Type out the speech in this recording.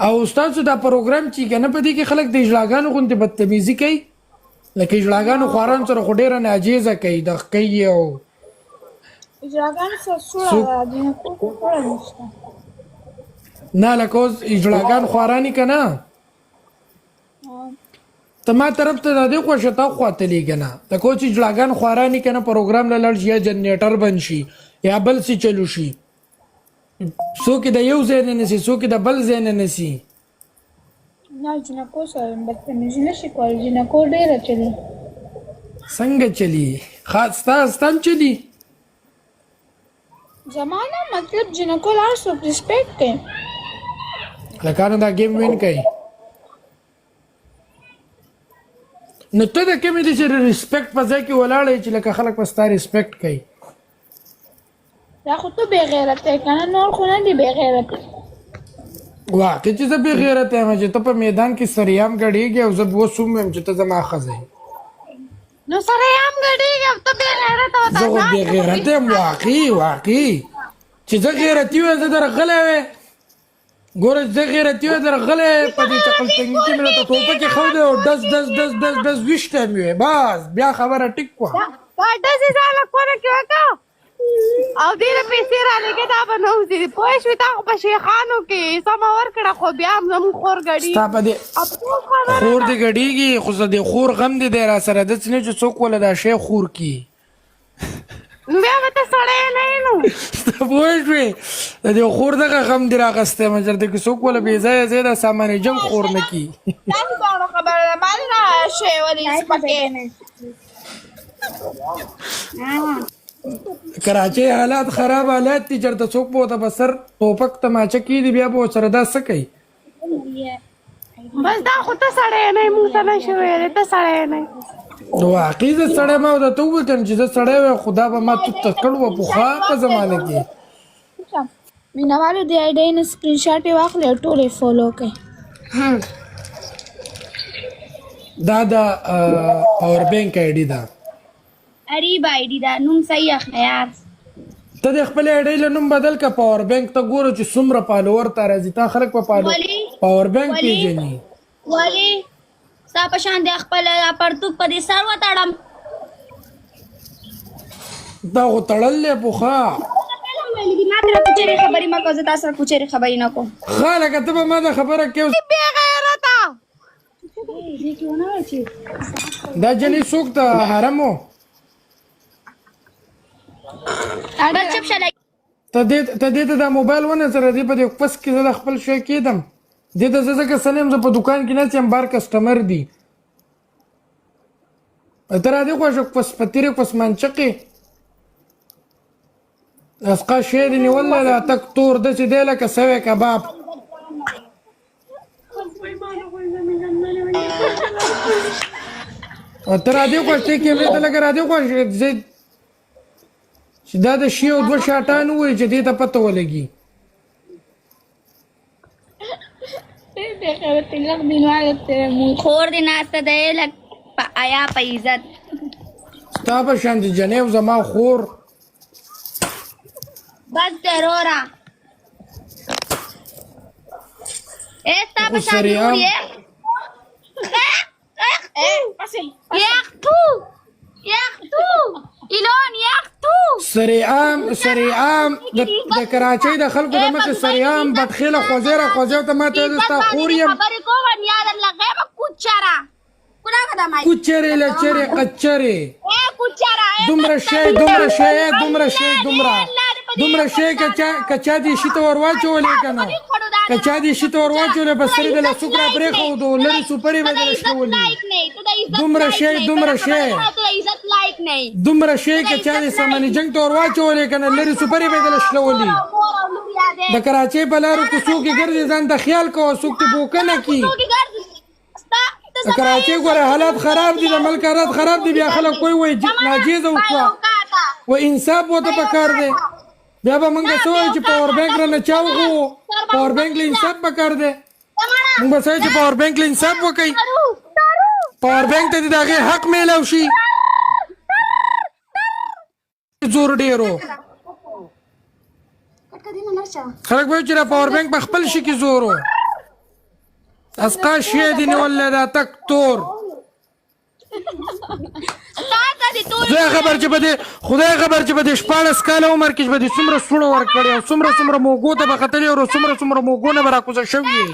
او ستاسو دا پروګرام چې کنه په دې کې خلک د اجلاګانو غونډه بدتمیزي کوي لکه اجلاګانو خواران سره خډيره ناجیزه کوي د کوي او اجلاګانو سره سوړه دي کوړه نشته نه لکه اوس اجلاګان خوارانی کنه ته ما طرف ته د دې خوښه تا خواته لګنه د کوچ اجلاګان خوارانی کنه پروګرام لړ شي یا جنریټر بن شي یا بل څه چلو شي څوک د یو ځای نه نسی څوک د بل ځای نه نسی نه جنکو سره بدتمیزي نشي کولای جنکو ډیره چلی څنګه چلی خاص تاسو چلی زمانہ مطلب جنکو لار سو ریسپیکټ کوي لکه دا گیم وین کوي نو ته د کومې د ریسپیکټ په ځای کې ولاړې چې لکه خلک په ستا ریسپیکټ کوي دا خو ته بے غیرت یې کنه نور خو نه دی بے غیرت واقع چې زه بې غیرته یم چې ته په میدان کې سریام ګډېږې او زه اوس وم چې ته زما ښځه یې نو سریام ګډېږې او ته بې غیرته زه خو بې غیرته یم واقعي چې زه غیرتي وی زه درغلی وی ګوره زه غیرتي وی درغلی په دې چقلتنګي کې مې راته ټوپکې ښودې او ډز ویشته مې وی بس بیا خبره ټیک وه دا ډزې ځاله کونه کې وکړه او دې له پیسې رالېږې دا به نه وځي پوه شوې تا خو په شیخانو کې سمه ورکړه خو بیا هم زموږ خور ګډي ستا په دې خور دې ګډېږي خو زه د خور غم دې دی را سره داسې نه چې څوک وله دا شی خور کي نو بیا به ته سړی نه یې نو پوه شوې د دې خور دغه غم دې راغستی مجرد کې څوک وله بې ځایه ځای دا سامان جنګ خور نه کي تاسو دواړو خبره ده مالې نه شی ولې سپکې کراچۍ حالات خراب حالات دي چېرته څوک به ورته په سر ټوپک تماچه کېږدي بیا به ورسره دا څه کوي بس دا خو ته سړی نه یې موږ ته نه شي ویلی ته سړی نه یې واقعي زه سړی ما ورته وویل کنه چې زه سړی وی خو دا به ما توت کړ وه پخوا په زمانه کې مینهوالو د آی ډۍ نه سکرین شاټ یې واخلئ او ټول یې فالو کړئ دا د پاور بینک آی ډي ده اریب آی ډي دا نوم صحیح اخله یار ته د خپل آی ډۍ له نوم بدل که پاور بینک ته ګوره چې څومره فالوور ته راځي تا خلک په پاور بینک پیژني ولې ستا په شان د خپل پرتوګ په دې سر وتړم دا خو تړل دی پخوا ما ته کوچرې خبرې مه کوه زه تا سره کوچرې خبرې نه کوم ښه لکه ته به ما د خبره کوې بې غیرته دا جنې څوک ته حرم و بس چپ شه ته دې ته دا موبایل ونه سره دې په دې پس کې زه د خپل شی کېدم دې ته زه ځکه سلیم زه په دوکان کې ناست یم بار کسټمر دي ته راځې خوښه پس په تېرې پس منچقې اسقا شی دې نیولی لا تک تور داسې دی لکه سوی کباب ته راځې خوښې کیمرې ته لکه راځې خوښې چې دا د شي او دوه شاټان ووایي چې دې ته پته ولګي خور دې ناسته دی لږ په حیا په عزت ستا په شان د جنیو زما خور بس دی وروره ستا په شان نور یې یختو ایلون یختو سریعام د کراچۍ د خلکو د مخې سریعام بدخیله خوځېره ته ما ته زه ستا خور یم خبرې کوم یادم لغیبه کوچره کوچرې لچرې قچرې دومره شی که چا دې شي ته ور واچولې که نه که چا دې شي ته ور واچولې بس سرې د لاسوک را پرېښودو لرې سوپرې به دله شلولې دومره شی که چا دې ساماني جنګ ته ور واچولې که نه لرې سوپرې به دله شلولې د کراچۍ په لارو کوڅو کې ګرځې ځان ته خیال کوه څوک دې بوکه نه کي د کراچۍ ګوره حالات خراب دي د ملک حالات خراب دي بیا خلک کوی وایي ناجیزه وکړه و انصاف ورته پکار دی بیا به موږ څه وایو چې پاور بینک رانه چا وغوو پاور بینک له انصاف پکار دی موږ به څه وایو چې پاور بینک له انصاف وکوي پاور بینک ته دې د هغې حق میلاو شي زور ډېرو خلک به وایي چې دا پاور بینک په خپل شي کې زور و اسقا شی دي نیولې دا تک تور خدای خبر چې بده 14 کاله عمر کې بده څومره سوړ ور کړی او څومره موګو ته بختلی او څومره موګو نه برا کوزه شوی